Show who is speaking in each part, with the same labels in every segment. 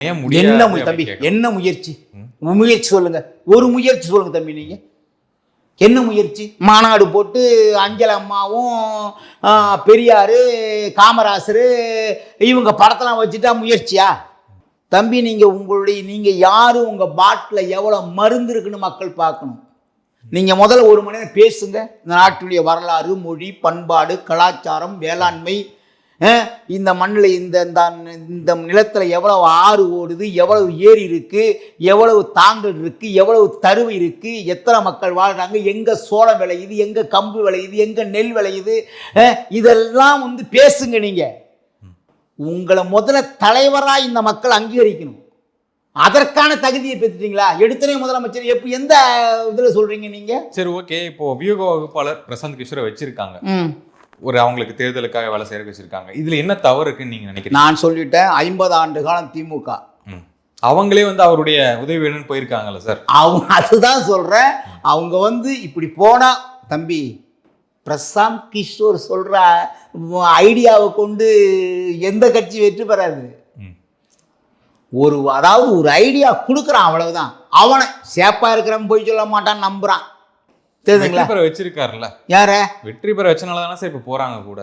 Speaker 1: என்ன தம்பி என்ன முயற்சி முயற்சி சொல்லுங்க, ஒரு முயற்சி சொல்லுங்க தம்பி. நீங்க என்ன முயற்சி? மாநாடு போட்டு அஞ்சல் அம்மாவும் பெரியாரு காமராசரு இவங்க படத்தெல்லாம் வச்சுட்டா முயற்சியா தம்பி? நீங்க யாரு, உங்க பாட்டில் எவ்வளவு மருந்து இருக்குன்னு மக்கள் பார்க்கணும். நீங்க முதல்ல ஒரு மணி நேரம் பேசுங்க. இந்த நாட்டுடைய வரலாறு, மொழி, பண்பாடு, கலாச்சாரம், வேளாண்மை, இந்த மண்ணில் இந்த நிலத்தில் எவ்வளவு ஆறு ஓடுது, எவ்வளவு ஏரி இருக்கு, எவ்வளவு தாங்கல் இருக்கு, எவ்வளவு தருவை இருக்கு, எத்தனை மக்கள் வாழ்றாங்க, எங்க சோளம் விளையுது, எங்க கம்பு விளையுது, எங்க நெல் விளையுது, இதெல்லாம் பேசுங்க. நீங்க உங்களை முதல்ல தலைவராக இந்த மக்கள் அங்கீகரிக்கணும். அதற்கான தகுதியை பெற்றுட்டீங்களா? எடுத்தனே முதலமைச்சர் எப்ப எந்த இதுல சொல்றீங்க நீங்க?
Speaker 2: சரி, ஓகே. இப்போ வியூக வகுப்பாளர் பிரசாந்த் கிஷோரை வச்சிருக்காங்க, ஒரு அவங்களுக்கு தேர்தலுக்காக வேலை செய்ய வச்சிருக்காங்க. இதுல என்ன தவறு இருக்குன்னு நீங்க நினைக்கிறீங்க?
Speaker 1: நான் சொல்லிட்டேன், 50 ஆண்டு காலம் திமுக.
Speaker 2: அவங்களே உதவி வேணும்னு போயிருக்காங்கல்ல சார்.
Speaker 1: அதுதான் சொல்றேன். அவங்க இப்படி போனா தம்பி, பிரசாந்த் கிஷோர் சொல்ற ஐடியாவை கொண்டு எந்த கட்சி வெற்றி பெறாது. அதாவது ஒரு ஐடியா கொடுக்குறான், அவ்வளவுதான். அவனை சேப்பா இருக்கிறவன் போய் சொல்ல மாட்டான், நம்புறான்.
Speaker 2: தெரியுதுங்களா? வச்சிருக்காருல்ல,
Speaker 1: யார
Speaker 2: வெற்றி பெற வச்சனாலதானே சார் இப்ப போறாங்க கூட.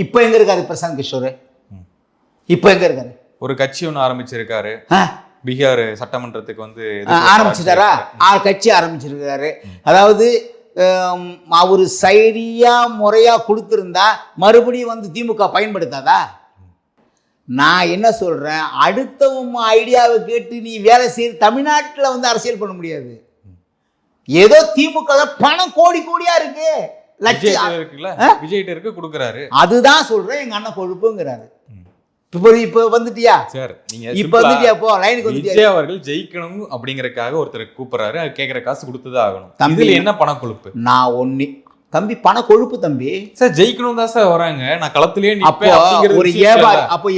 Speaker 1: இப்ப எங்க இருக்காரு பிரசாந்த் கிஷோர்? இப்ப எங்க இருக்காரு? ஒரு
Speaker 2: கட்சி ஒண்ணு ஆரம்பிச்சிருக்காரு, பீகார் சட்டமன்றத்துக்கு
Speaker 1: ஆரம்பிச்சிட்டாரா? கட்சி ஆரம்பிச்சிருக்காரு. அதாவது அவரு சரியா முறையா கொடுத்திருந்தா மறுபடியும் திமுக பயன்படுத்தாதா? நான் என்ன சொல்றேன், அடுத்தவங்க ஐடியாவை கேட்டு நீ வேலை செய்ய தமிழ்நாட்டில் அரசியல் பண்ண முடியாது. ஏதோ திமுக பணம் கோடி கோடியா இருக்கு,
Speaker 2: விஜய் இருக்கு கொடுக்கறாரு.
Speaker 1: அதுதான் சொல்றேன், எங்க அண்ணன் கொழுப்புங்கிறாரு. இப்ப வந்துட்டியா
Speaker 2: சார்? நீங்க
Speaker 1: இப்ப வந்துட்டியா? போ லைனுக்கு வந்துட்டியா?
Speaker 2: விஜய் அவர்கள் ஜெயிக்கணும் அப்படிங்கறதுக்காக ஒருத்தர் கூப்பிடுறாரு, அது கேக்குற காசு கொடுத்துதான் ஆகணும். இதுல என்ன பண கொழுப்பு?
Speaker 1: நான் ஒண்ணு தம்பி, பண கொழுப்பு தம்பி.
Speaker 2: சார் ஜெயிக்கணும் தான் சார் வராங்க, நான் களத்திலேயே
Speaker 1: ஒரு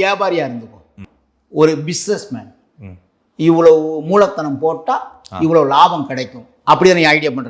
Speaker 1: வியாபாரியா இருந்துக்கும், ஒரு பிசினஸ் மேன். இவ்வளவு மூலத்தனம் போட்டா இவ்வளவு லாபம் கிடைக்கும், அப்படியே நீ ஐடியா பண்ற.